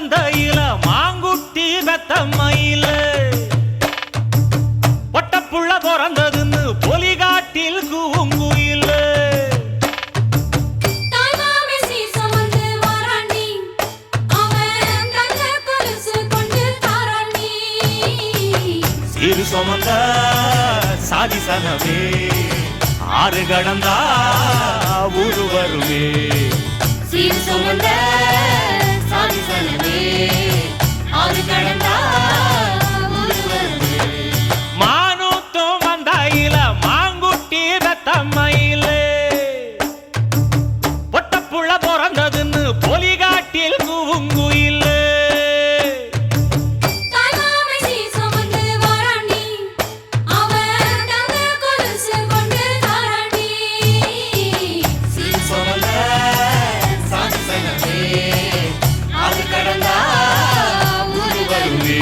மந்தையில மாங்குட்டி வெத்தம்மையில பொட்டப்புள்ள பிறந்ததுன்னு பொலிகாட்டில் கூங்குயில சீரு சுமந்த சாதிசனவே ஆறு கடந்தா ஊரு வருவே சீரு சுமந்த சாதிசனவே ஆறு கடந்தா ஊரு வருவே மானூத்தும் மந்தாயில மாங்குட்டி வெத்தம்மையில பொட்டப்புள்ள பிறந்ததுன்னு பொலிகாட்டில் கூங்குயில கடந்தா ஊரு வருவே